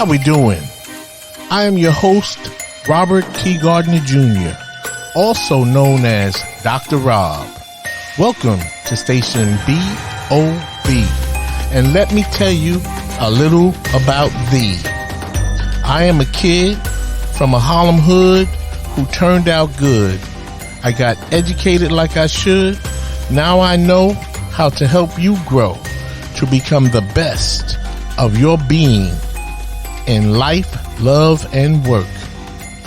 How we doing? I am your host, Robert T Gardner Jr., also known as Dr. Rob. Welcome to Station BOB, and let me tell you a little about thee. I am a kid from a Harlem hood who turned out good. I got educated like I should. Now I know how to help you grow to become the best of your being in life, love, and work.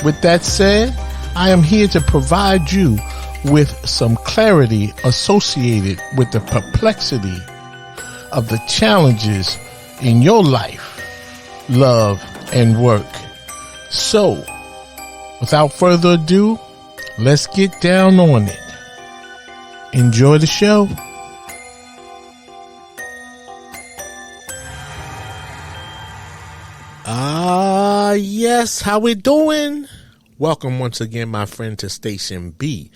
With that said, I am here to provide you with some clarity associated with the perplexity of the challenges in your life, love, and work. So, without further ado, let's get down on it. Enjoy the show. Yes, how we doing? Welcome once again, my friend, to Station B-O-B,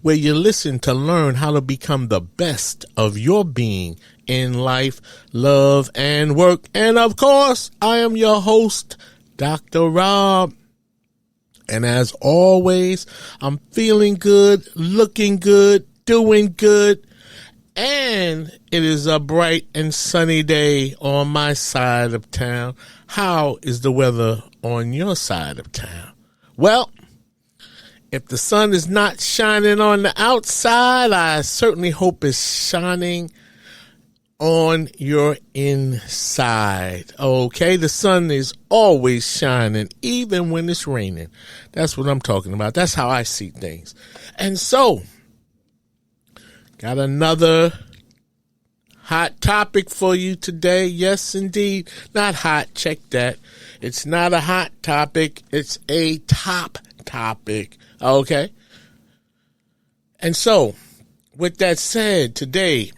where you listen to learn how to become the best of your being in life, love, and work. And of course, I am your host, Dr. Rob. And as always, I'm feeling good, looking good, doing good. And it is a bright and sunny day on my side of town. How is the weather on your side of town? Well, if the sun is not shining on the outside, I certainly hope it's shining on your inside. Okay, the sun is always shining, even when it's raining. That's what I'm talking about. That's how I see things. And so, got another hot topic for you today. Yes, indeed. Not hot. Check that. It's not a hot topic. It's a top topic. Okay. And so, with that said, today,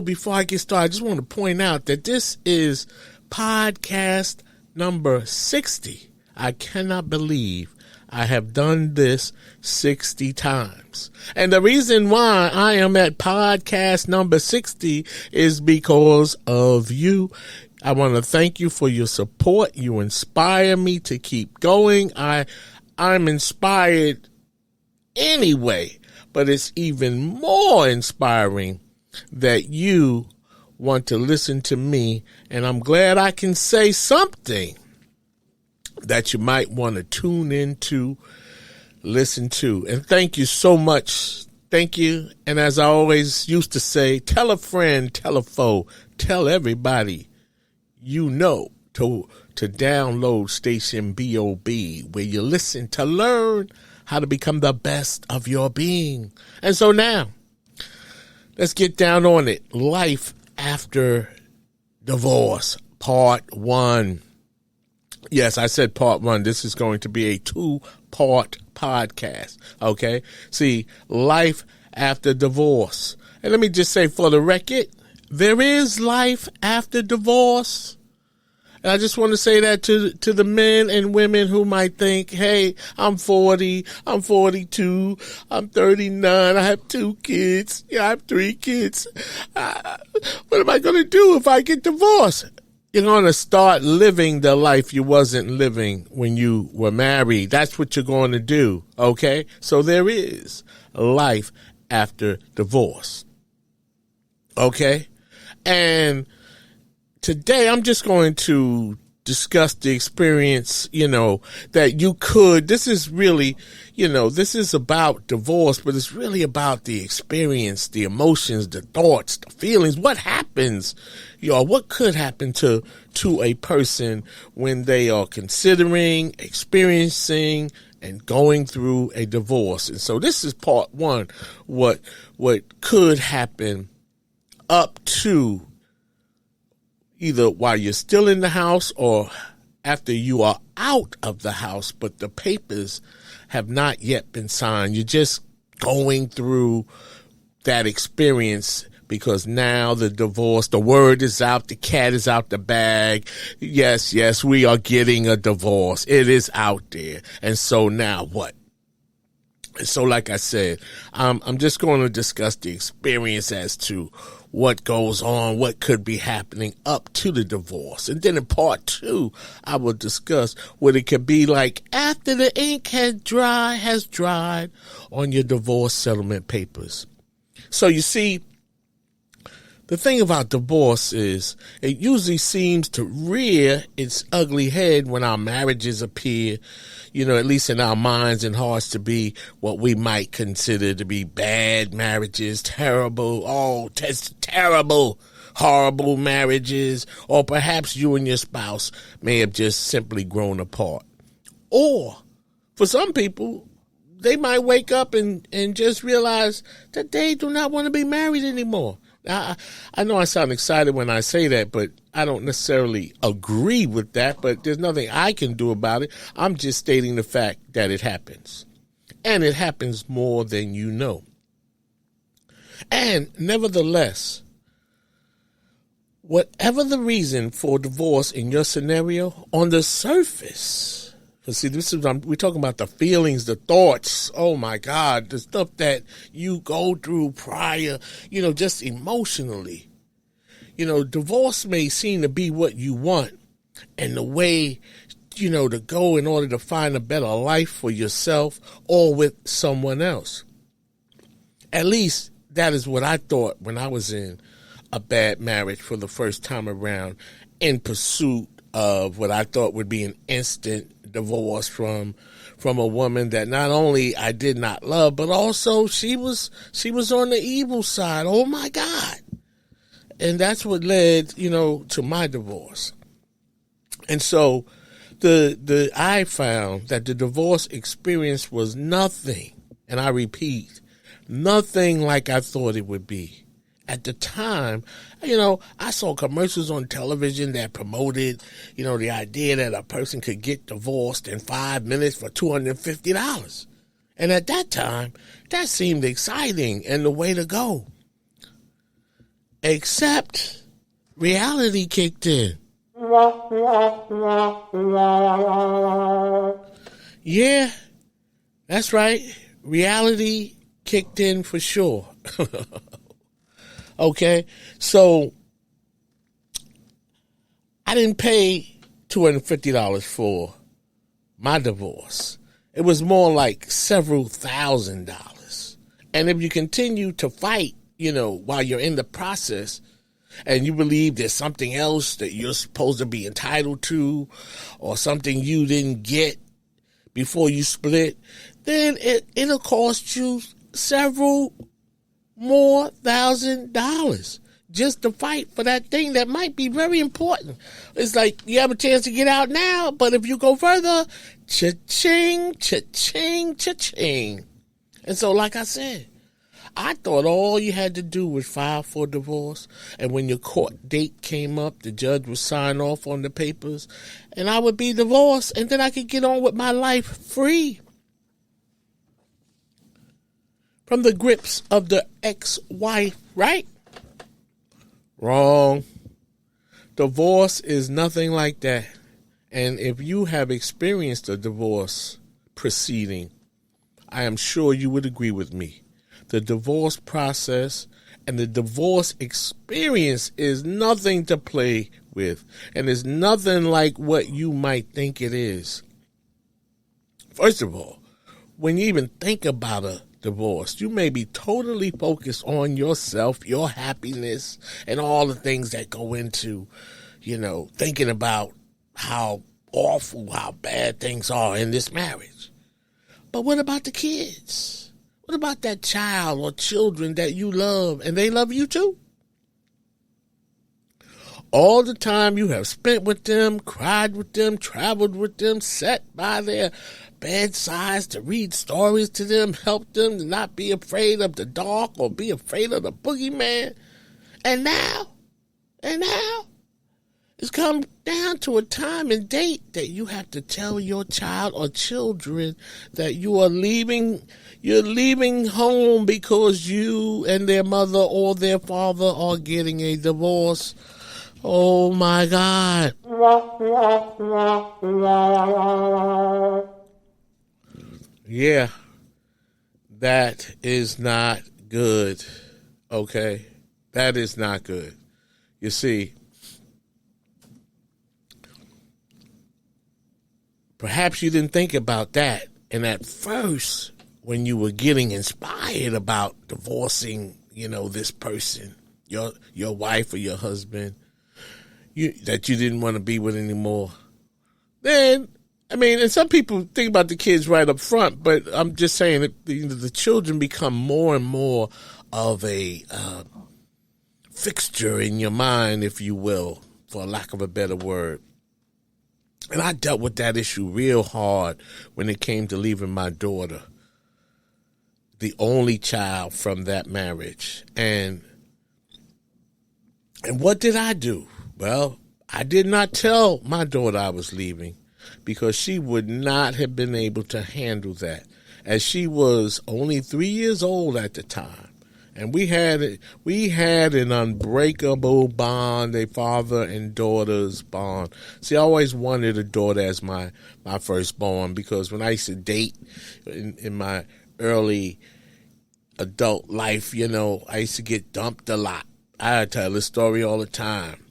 before I get started, I just want to point out that this is podcast number 60. I cannot believe I have done this 60 times. And the reason why I am at podcast number 60 is because of you. I want to thank you for your support. You inspire me to keep going. I'm inspired anyway, but it's even more inspiring that you want to listen to me, and I'm glad I can say something that you might want to tune into, listen to. And thank you so much. Thank you. And as I always used to say, tell a friend, tell a foe, tell everybody you know to download Station BOB, where you listen to learn how to become the best of your being. And so now, let's get down on it. Life after divorce, part 1. Yes, I said part 1. This is going to be a 2-part podcast. Okay. See, life after divorce. And let me just say for the record, there is life after divorce. And I just want to say that to the men and women who might think, hey, I'm 40, I'm 42, I'm 39, I have 2 kids, I have 3 kids. What am I going to do if I get divorced? You're going to start living the life you wasn't living when you were married. That's what you're going to do, okay? So there is life after divorce, okay? And today I'm just going to discuss the experience, that you could. This is really, this is about divorce, but it's really about the experience, the emotions, the thoughts, the feelings. What happens, what could happen to a person when they are considering, experiencing, and going through a divorce. And so this is part 1, what could happen up to either while you're still in the house or after you are out of the house, but the papers have not yet been signed. You're just going through that experience because now the divorce, the word is out, the cat is out the bag. Yes, we are getting a divorce. It is out there. And so now what? So like I said, I'm just going to discuss the experience as to what goes on, what could be happening up to the divorce. And then in part 2, I will discuss what it could be like after the ink has dried on your divorce settlement papers. So you see, the thing about divorce is it usually seems to rear its ugly head when our marriages appear, at least in our minds and hearts, to be what we might consider to be bad marriages, terrible, horrible marriages, or perhaps you and your spouse may have just simply grown apart. Or for some people, they might wake up and just realize that they do not want to be married anymore. I know I sound excited when I say that, but I don't necessarily agree with that, but there's nothing I can do about it. I'm just stating the fact that it happens. And it happens more than you know. And nevertheless, whatever the reason for divorce in your scenario, on the surface, because see, we're talking about the feelings, the thoughts, oh my God, the stuff that you go through prior, just emotionally. Divorce may seem to be what you want and the way, to go in order to find a better life for yourself or with someone else. At least that is what I thought when I was in a bad marriage for the first time around, in pursuit of what I thought would be an instant divorce from a woman that not only I did not love, but also she was on the evil side. Oh my God. And that's what led, to my divorce. And so I found that the divorce experience was nothing, and I repeat, nothing like I thought it would be. At the time, I saw commercials on television that promoted, the idea that a person could get divorced in 5 minutes for $250. And at that time, that seemed exciting and the way to go. Except reality kicked in. Yeah, that's right. Reality kicked in for sure. Okay, so I didn't pay $250 for my divorce. It was more like several $1,000s. And if you continue to fight, while you're in the process and you believe there's something else that you're supposed to be entitled to or something you didn't get before you split, then it'll cost you several more $1,000 just to fight for that thing that might be very important. It's like you have a chance to get out now, but if you go further, cha-ching, cha-ching, cha-ching. And so, like I said, I thought all you had to do was file for divorce, and when your court date came up, the judge would sign off on the papers, and I would be divorced, and then I could get on with my life free from the grips of the ex-wife, right? Wrong. Divorce is nothing like that. And if you have experienced a divorce proceeding, I am sure you would agree with me. The divorce process and the divorce experience is nothing to play with, and is nothing like what you might think it is. First of all, when you even think about a divorce, you may be totally focused on yourself, your happiness, and all the things that go into, thinking about how awful, how bad things are in this marriage. But what about the kids? What about that child or children that you love and they love you too? All the time you have spent with them, cried with them, traveled with them, sat by their bedsides to read stories to them, help them to not be afraid of the dark or be afraid of the boogeyman. And now, it's come down to a time and date that you have to tell your child or children that you're leaving home because you and their mother or their father are getting a divorce. Oh my God. Yeah. that is not good. Okay? That is not good. You see, perhaps you didn't think about that. And at first, when you were getting inspired about divorcing, this person, your wife or your husband, that you didn't want to be with anymore, then, and some people think about the kids right up front, but I'm just saying that the children become more and more of a fixture in your mind, if you will, for lack of a better word. And I dealt with that issue real hard when it came to leaving my daughter, the only child from that marriage. And what did I do? Well, I did not tell my daughter I was leaving because she would not have been able to handle that, as she was only 3 years old at the time. And we had an unbreakable bond, a father and daughter's bond. See, I always wanted a daughter as my firstborn, because when I used to date in my early adult life, I used to get dumped a lot. I tell this story all the time.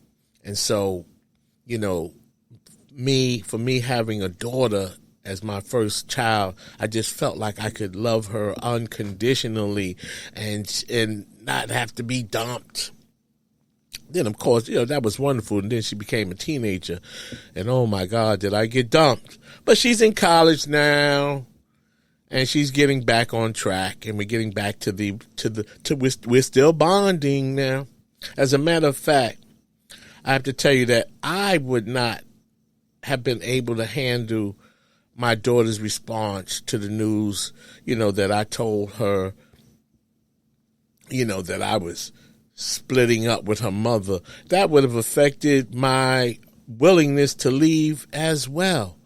And so, for me having a daughter as my first child, I just felt like I could love her unconditionally and not have to be dumped. Then, of course, that was wonderful. And then she became a teenager. And oh my God, did I get dumped. But she's in college now. And she's getting back on track. And we're getting back we're still bonding now. As a matter of fact, I have to tell you that I would not have been able to handle my daughter's response to the news, that I told her, that I was splitting up with her mother. That would have affected my willingness to leave as well,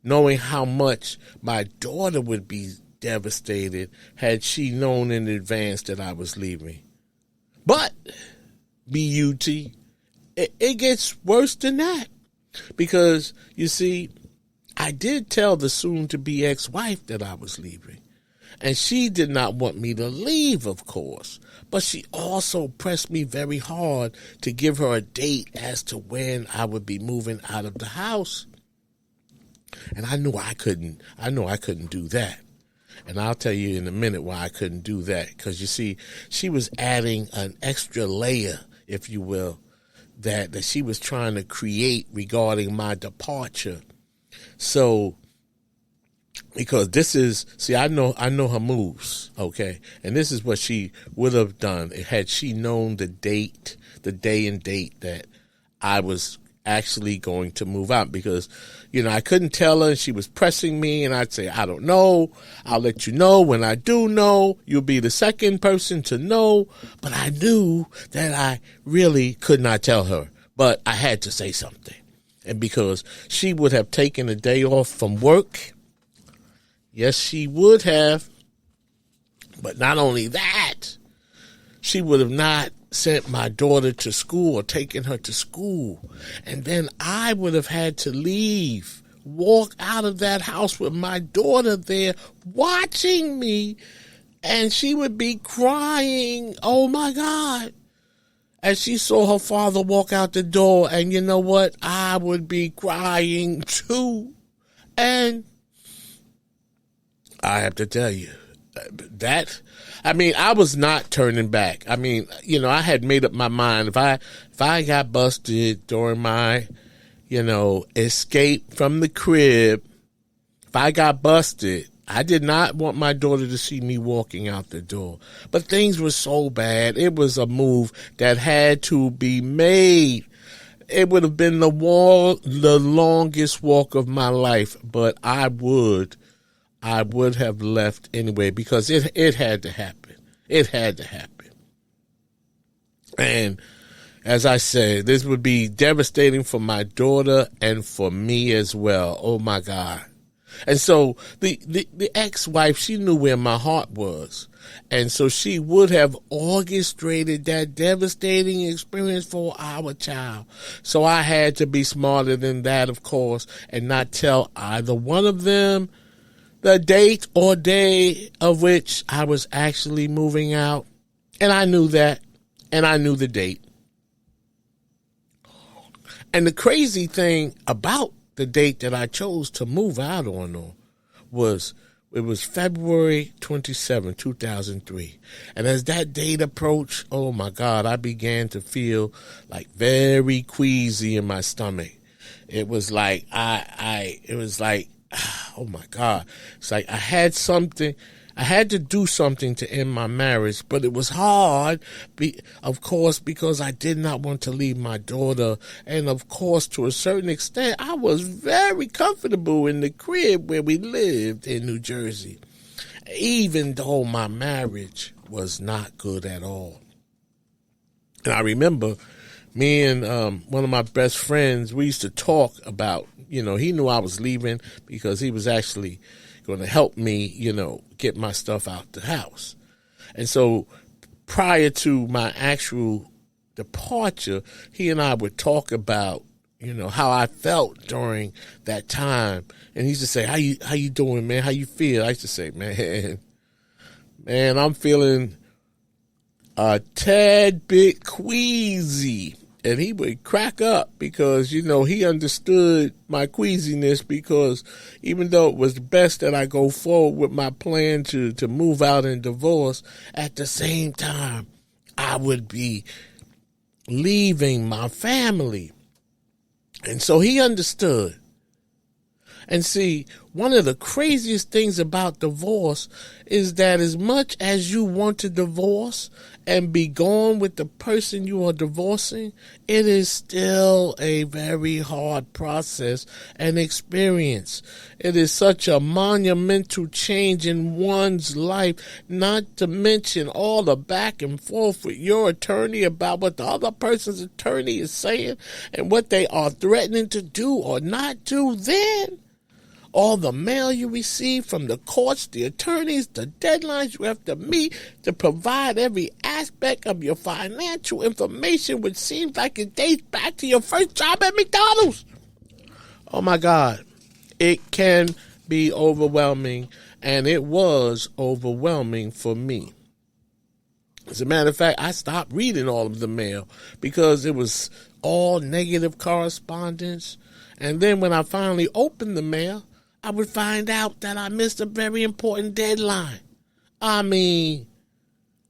knowing how much my daughter would be devastated had she known in advance that I was leaving. But, B-U-T, it gets worse than that. Because, you see, I did tell the soon-to-be ex-wife that I was leaving. And she did not want me to leave, of course. But she also pressed me very hard to give her a date as to when I would be moving out of the house. And I knew I couldn't do that. And I'll tell you in a minute why I couldn't do that. Because, you see, she was adding an extra layer, if you will, that she was trying to create regarding my departure. So, because I know her moves, okay? And this is what she would have done had she known the day and date that I was actually going to move out. Because, I couldn't tell her, and she was pressing me, and I'd say, I don't know. I'll let you know when I do know. You'll be the second person to know. But I knew that I really could not tell her. But I had to say something. And because she would have taken a day off from work. Yes, she would have. But not only that, she would have not sent my daughter to school or taken her to school. And then I would have had to leave, walk out of that house with my daughter there watching me. And she would be crying, oh my God, as she saw her father walk out the door. And you know what? I would be crying too. And I have to tell you that, I was not turning back. I had made up my mind. If I got busted during my, escape from the crib, if I got busted, I did not want my daughter to see me walking out the door. But things were so bad. It was a move that had to be made. It would have been the longest walk of my life, but I would have left anyway, because it had to happen. It had to happen. And as I said, this would be devastating for my daughter and for me as well. Oh my God. And so the ex-wife, she knew where my heart was. And so she would have orchestrated that devastating experience for our child. So I had to be smarter than that, of course, and not tell either one of them the date or day of which I was actually moving out. And I knew that. And I knew the date. And the crazy thing about the date that I chose to move out on was it was February 27, 2003. And as that date approached, oh my God, I began to feel like very queasy in my stomach. It was like, it was like, oh my God. It's like I had to do something to end my marriage, but it was hard, of course, because I did not want to leave my daughter. And of course, to a certain extent, I was very comfortable in the crib where we lived in New Jersey, even though my marriage was not good at all. And I remember me and one of my best friends, we used to talk about, he knew I was leaving because he was actually going to help me, get my stuff out the house. And so prior to my actual departure, he and I would talk about, how I felt during that time. And he used to say, how you doing, man? How you feel? I used to say, man, I'm feeling a tad bit queasy. And he would crack up because, he understood my queasiness, because even though it was best that I go forward with my plan to move out and divorce, at the same time, I would be leaving my family. And so he understood. And see, one of the craziest things about divorce is that as much as you want to divorce and be gone with the person you are divorcing, it is still a very hard process and experience. It is such a monumental change in one's life, not to mention all the back and forth with your attorney about what the other person's attorney is saying and what they are threatening to do or not do then. All the mail you receive from the courts, the attorneys, the deadlines you have to meet to provide every aspect of your financial information, which seems like it dates back to your first job at McDonald's. Oh my God. It can be overwhelming, and it was overwhelming for me. As a matter of fact, I stopped reading all of the mail because it was all negative correspondence. And then when I finally opened the mail, I would find out that I missed a very important deadline. I mean,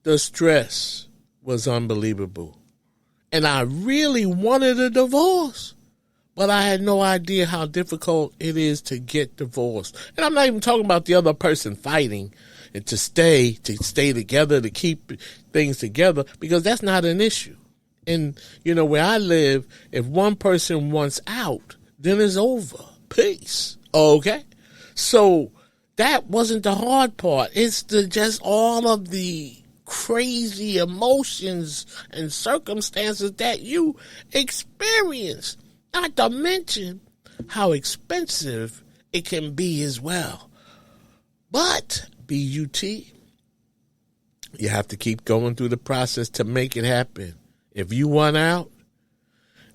the stress was unbelievable. And I really wanted a divorce, but I had no idea how difficult it is to get divorced. And I'm not even talking about the other person fighting and to stay together, to keep things together, because that's not an issue. And, where I live, if one person wants out, then it's over. Peace. Okay? So that wasn't the hard part. It's just all of the crazy emotions and circumstances that you experience. Not to mention how expensive it can be as well. But, B-U-T, you have to keep going through the process to make it happen. If you want out,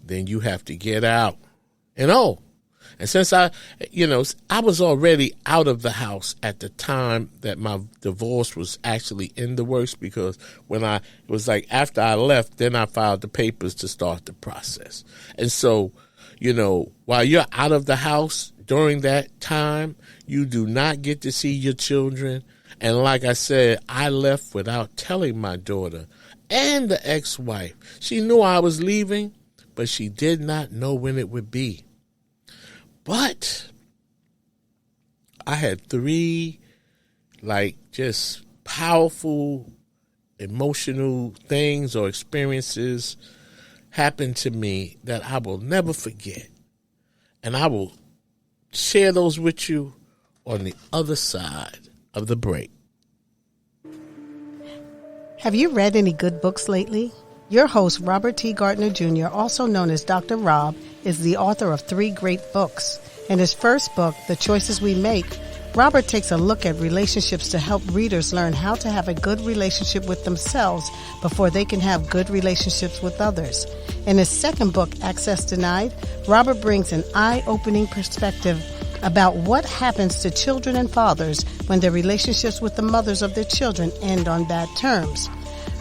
then you have to get out. And since I was already out of the house at the time that my divorce was actually in the works, because it was like after I left, then I filed the papers to start the process. And so, while you're out of the house during that time, you do not get to see your children. And like I said, I left without telling my daughter and the ex-wife. She knew I was leaving, but she did not know when it would be. But I had 3 just powerful emotional things or experiences happen to me that I will never forget. And I will share those with you on the other side of the break. Have you read any good books lately? Your host, Robert T Gardner Jr., also known as Dr. Rob, is the author of 3 great books. In his first book, The Choices We Make, Robert takes a look at relationships to help readers learn how to have a good relationship with themselves before they can have good relationships with others. In his second book, Access Denied, Robert brings an eye-opening perspective about what happens to children and fathers when their relationships with the mothers of their children end on bad terms.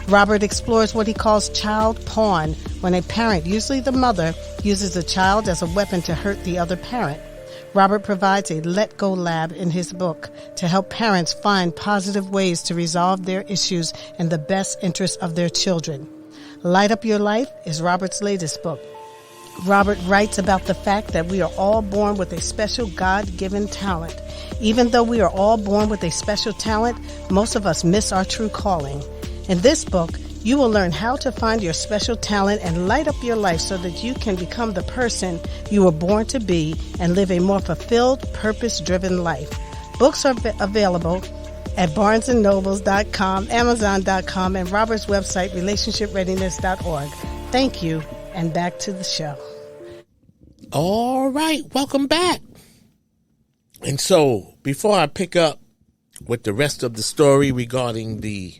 Robert explores what he calls child porn, when a parent, usually the mother, uses a child as a weapon to hurt the other parent. Robert provides a let-go lab in his book to help parents find positive ways to resolve their issues in the best interest of their children. Light Up Your Life is Robert's latest book. Robert writes about the fact that we are all born with a special God-given talent. Even though we are all born with a special talent, most of us miss our true calling. In this book, you will learn how to find your special talent and light up your life so that you can become the person you were born to be and live a more fulfilled, purpose-driven life. Books are available at barnesandnobles.com, amazon.com, and Robert's website, relationshipreadiness.org. Thank you, and back to the show. All right, welcome back. And so, before I pick up with the rest of the story regarding these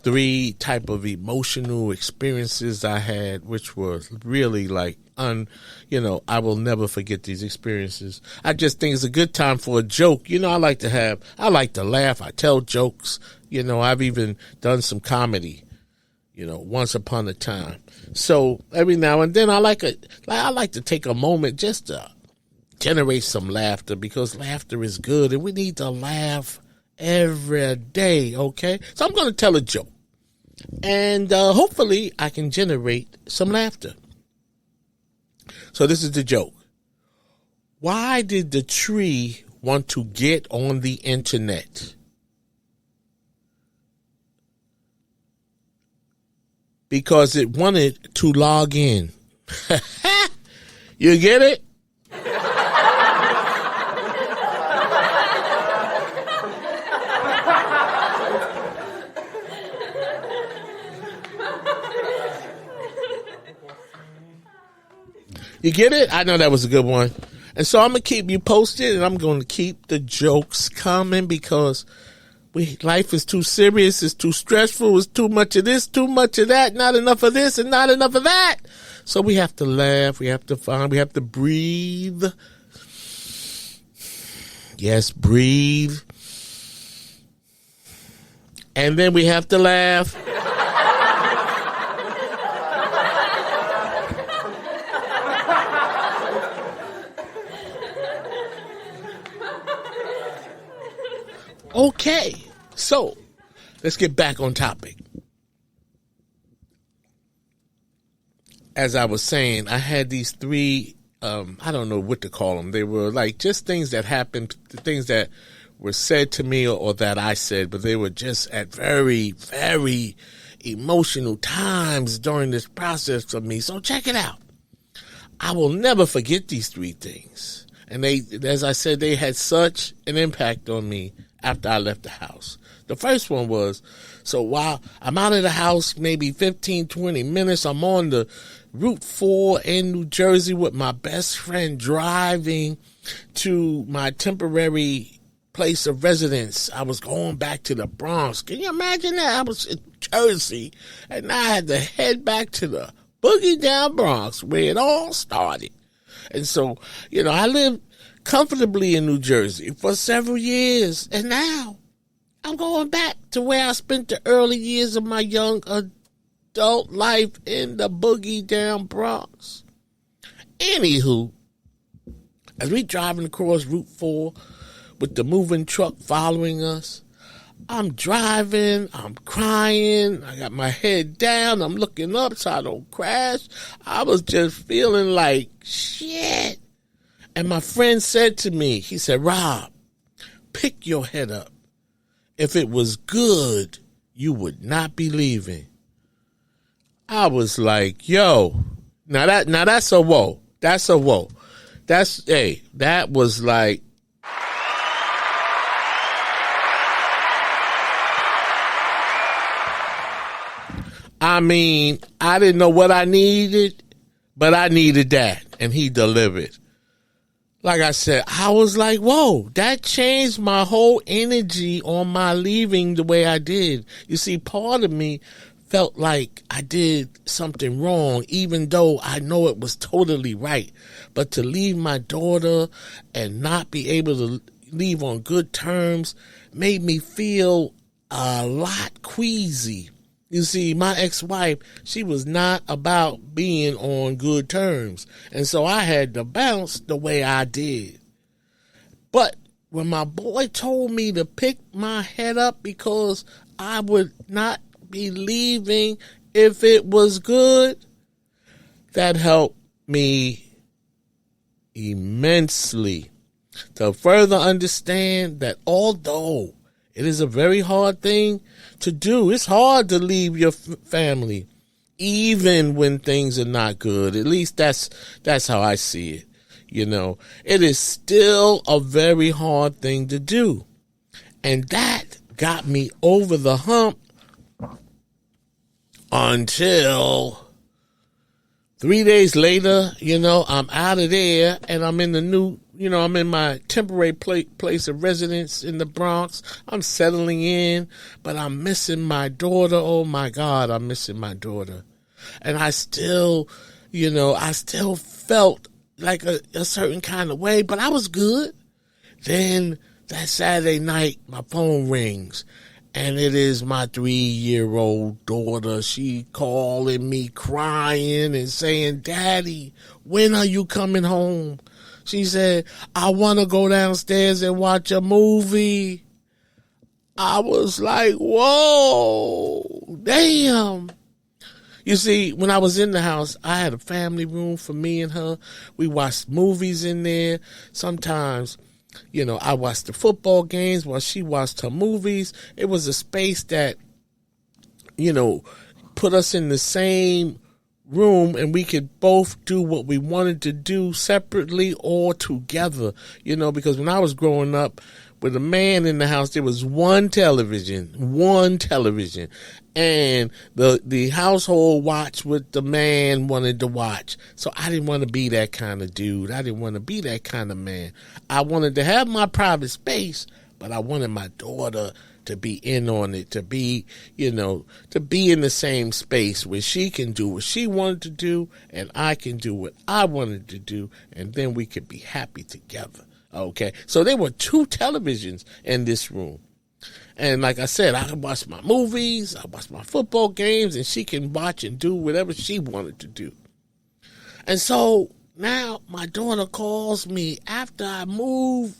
three type of emotional experiences I had, which was really like, I will never forget these experiences. I just think it's a good time for a joke. I like to laugh. I tell jokes. I've even done some comedy, once upon a time. So every now and then I like to take a moment just to generate some laughter, because laughter is good and we need to laugh every day, okay? So I'm going to tell a joke, and hopefully I can generate some laughter. So this is the joke. Why did the tree want to get on the internet? Because it wanted to log in. You get it? You get it? I know that was a good one. And so I'm going to keep you posted, and I'm going to keep the jokes coming, because life is too serious. It's too stressful. It's too much of this, too much of that, not enough of this and not enough of that. So we have to laugh. We have to breathe. Yes, breathe. And then we have to laugh. Okay, so let's get back on topic. As I was saying, I had these three, I don't know what to call them. They were like just things that happened, things that were said to me or that I said, but they were just at very, very emotional times during this process of me. So check it out. I will never forget these three things. And they, as I said, they had such an impact on me after I left the house. The first one was, so while I'm out of the house, maybe 15, 20 minutes, I'm on the Route 4 in New Jersey with my best friend driving to my temporary place of residence. I was going back to the Bronx. Can you imagine that? I was in Jersey, and I had to head back to the boogie down Bronx where it all started. And so, I lived comfortably in New Jersey for several years, and now I'm going back to where I spent the early years of my young adult life in the boogie down Bronx. Anywho, as we driving across Route 4 with the moving truck following us, I'm driving, I'm crying, I got my head down, I'm looking up so I don't crash. I was just feeling like shit. And my friend said to me, he said, Rob, pick your head up. If it was good, you would not be leaving. I was like, yo, now that's a whoa. That's a whoa. That was like, I mean, I didn't know what I needed, but I needed that, and he delivered. Like I said, I was like, whoa, that changed my whole energy on my leaving the way I did. You see, part of me felt like I did something wrong, even though I know it was totally right. But to leave my daughter and not be able to leave on good terms made me feel a lot queasy. You see, my ex-wife, she was not about being on good terms. And so I had to bounce the way I did. But when my boy told me to pick my head up because I would not be leaving if it was good, that helped me immensely to further understand that although it is a very hard thing to do, it's hard to leave your family, even when things are not good. At least that's how I see it. You know, it is still a very hard thing to do. And that got me over the hump until 3 days later, I'm out of there and I'm in the new, I'm in my temporary place of residence in the Bronx. I'm settling in, but I'm missing my daughter. Oh my God, I'm missing my daughter. And I still felt like a certain kind of way, but I was good. Then that Saturday night, my phone rings, and it is my 3-year-old daughter. She calling me, crying and saying, "Daddy, when are you coming home?" She said, "I want to go downstairs and watch a movie." I was like, whoa, damn. You see, when I was in the house, I had a family room for me and her. We watched movies in there. Sometimes, I watched the football games while she watched her movies. It was a space that, put us in the same room and we could both do what we wanted to do separately or together. Because when I was growing up with a man in the house, there was one television. And the household watched what the man wanted to watch. So I didn't want to be that kind of dude. I didn't want to be that kind of man. I wanted to have my private space, but I wanted my daughter to be in on it, to be in the same space where she can do what she wanted to do and I can do what I wanted to do, and then we could be happy together. Okay, so there were 2 televisions in this room. And like I said, I could watch my movies, I watch my football games, and she can watch and do whatever she wanted to do. And so now my daughter calls me after I move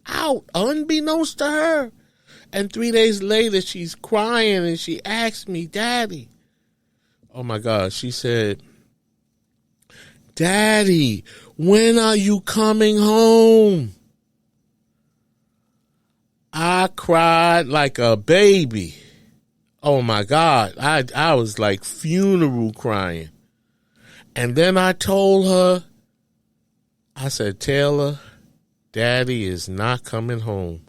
out, unbeknownst to her. And 3 days later, she's crying and she asked me, "Daddy," oh my God, she said, "Daddy, when are you coming home?" I cried like a baby. Oh my God. I was like funeral crying. And then I told her, I said, "Taylor, Daddy is not coming home."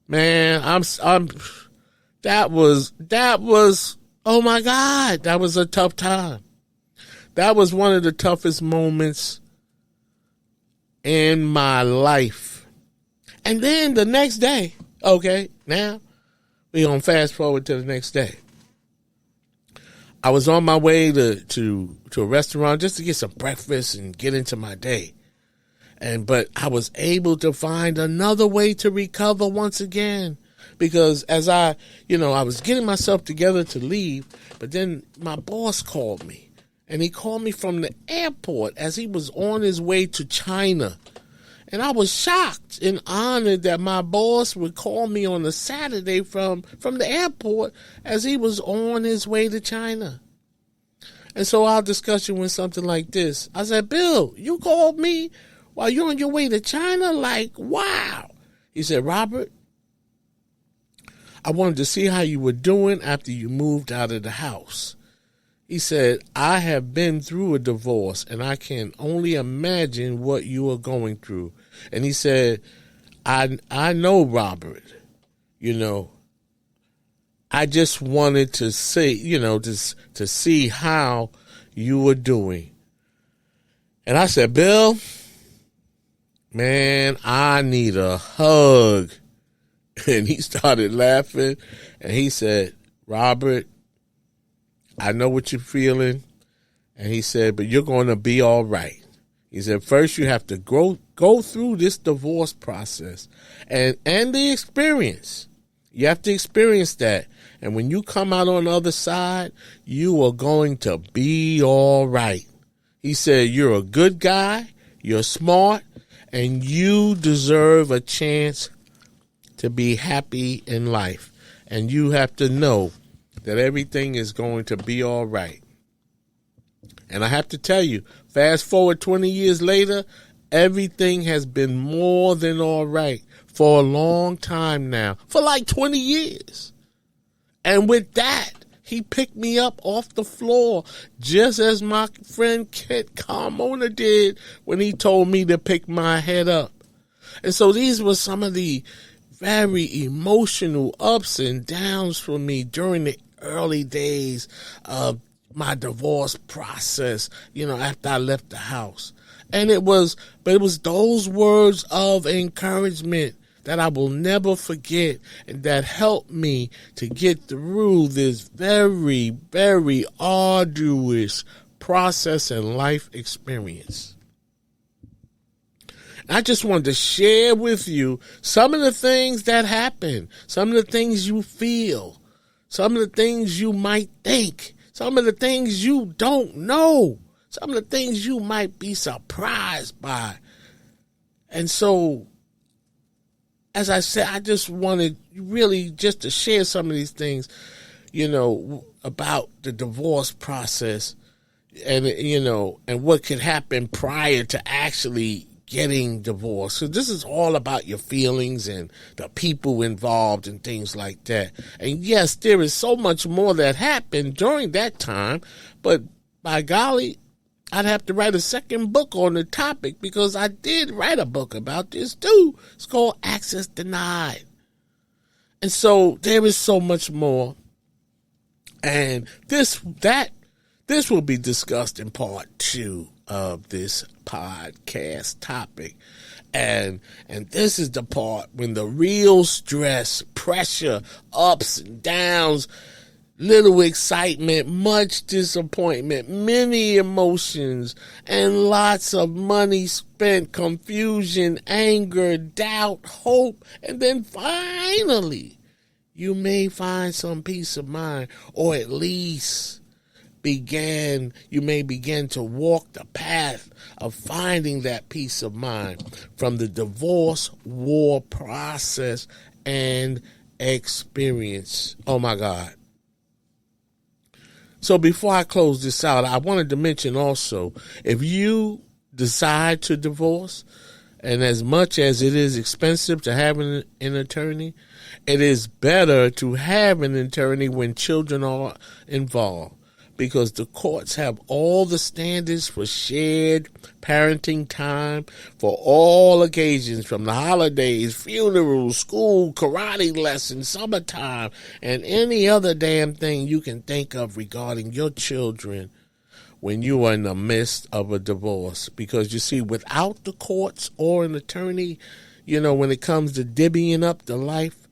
Man, that was, oh my God, that was a tough time. That was one of the toughest moments in my life. And then the next day, okay, now we're going to fast forward to the next day. I was on my way to a restaurant just to get some breakfast and get into my day. But I was able to find another way to recover once again, because as I was getting myself together to leave, but then my boss called me, and he called me from the airport as he was on his way to China. And I was shocked and honored that my boss would call me on a Saturday from the airport as he was on his way to China. And so our discussion went something like this. I said, "Bill, you called me while you're on your way to China? Like, wow." He said, "Robert, I wanted to see how you were doing after you moved out of the house." He said, "I have been through a divorce and I can only imagine what you are going through." And he said, I know, Robert, I just wanted to say, to see how you were doing." And I said, "Bill, man, I need a hug." And he started laughing and he said, Robert, I know what you're feeling. And he said, but you're going to be all right. He said, first you have to go through this divorce process and the experience. You have to experience that. And when you come out on the other side, you are going to be all right. He said, you're a good guy, you're smart, and you deserve a chance to be happy in life. And you have to know that everything is going to be all right. And I have to tell you, fast forward 20 years later, everything has been more than all right for a long time now, for like 20 years. And with that, he picked me up off the floor, just as my friend Kent Carmona did when he told me to pick my head up. And so these were some of the very emotional ups and downs for me during the early days of my divorce process, after I left the house. And it was those words of encouragement that I will never forget and that helped me to get through this very, very arduous process and life experience. I just wanted to share with you some of the things that happen, some of the things you feel, some of the things you might think, some of the things you don't know, some of the things you might be surprised by. And so, as I said, I just wanted really just to share some of these things, about the divorce process and, and what could happen prior to actually getting divorced. So this is all about your feelings and the people involved and things like that. And yes, there is so much more that happened during that time, but by golly, I'd have to write a second book on the topic because I did write a book about this too. It's called Access Denied. And so there is so much more. And this will be discussed in part 2 of this podcast topic. And this is the part when the real stress, pressure, ups and downs, little excitement, much disappointment, many emotions, and lots of money spent, confusion, anger, doubt, hope, and then finally, you may find some peace of mind, or at least you may begin to walk the path of finding that peace of mind from the divorce war process and experience. Oh my God. So before I close this out, I wanted to mention also, if you decide to divorce, and as much as it is expensive to have an attorney, it is better to have an attorney when children are involved, because the courts have all the standards for shared parenting time for all occasions, from the holidays, funerals, school, karate lessons, summertime, and any other damn thing you can think of regarding your children when you are in the midst of a divorce. Because you see, without the courts or an attorney, when it comes to divvying up the life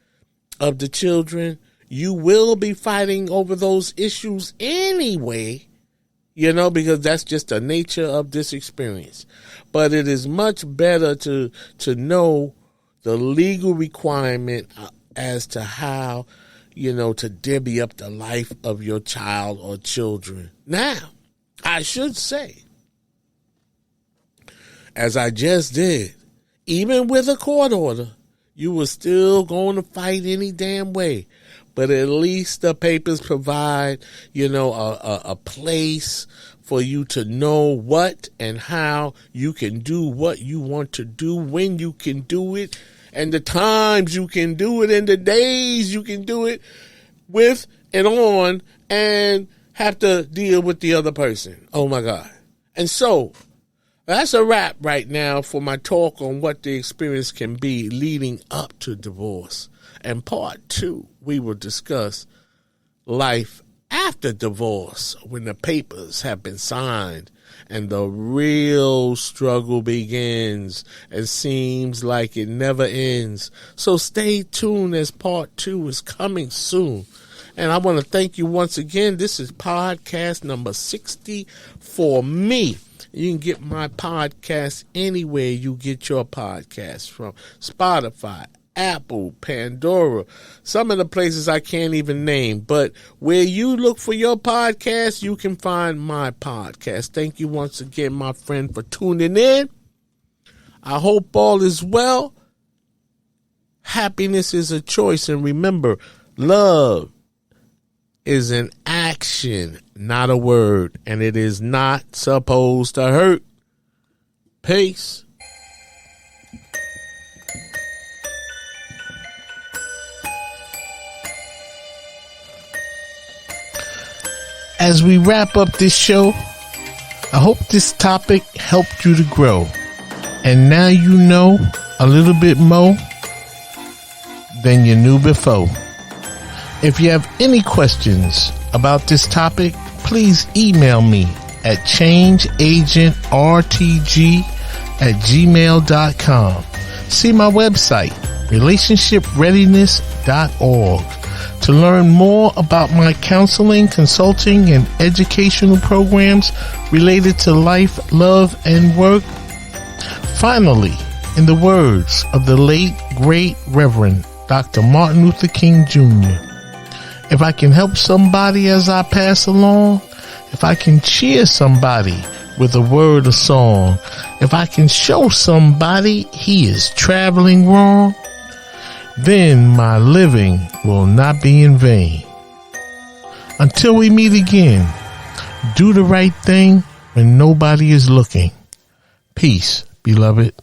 of the children, you will be fighting over those issues anyway, because that's just the nature of this experience. But it is much better to know the legal requirement as to how, to divvy up the life of your child or children. Now, I should say, as I just did, even with a court order, you were still going to fight any damn way. But at least the papers provide, a place for you to know what and how you can do what you want to do, when you can do it, and the times you can do it, and the days you can do it with and on, and have to deal with the other person. Oh, my God. And so that's a wrap right now for my talk on what the experience can be leading up to divorce. And part 2, we will discuss life after divorce, when the papers have been signed and the real struggle begins and seems like it never ends. So stay tuned, as part 2 is coming soon. And I want to thank you once again. This is podcast number 60 for me. You can get my podcast anywhere you get your podcasts from. Spotify, Apple, Pandora, some of the places I can't even name. But where you look for your podcast, you can find my podcast. Thank you once again, my friend, for tuning in. I hope all is well. Happiness is a choice. And remember, love is an action, not a word. And it is not supposed to hurt. Peace. As we wrap up this show, I hope this topic helped you to grow. And now you know a little bit more than you knew before. If you have any questions about this topic, please email me at changeagentrtg@gmail.com. See my website, relationshipreadiness.org. to learn more about my counseling, consulting, and educational programs related to life, love, and work. Finally, in the words of the late, great Reverend Dr. Martin Luther King Jr., if I can help somebody as I pass along, if I can cheer somebody with a word or song, if I can show somebody he is traveling wrong, then my living will not be in vain. Until we meet again, do the right thing when nobody is looking. Peace, beloved.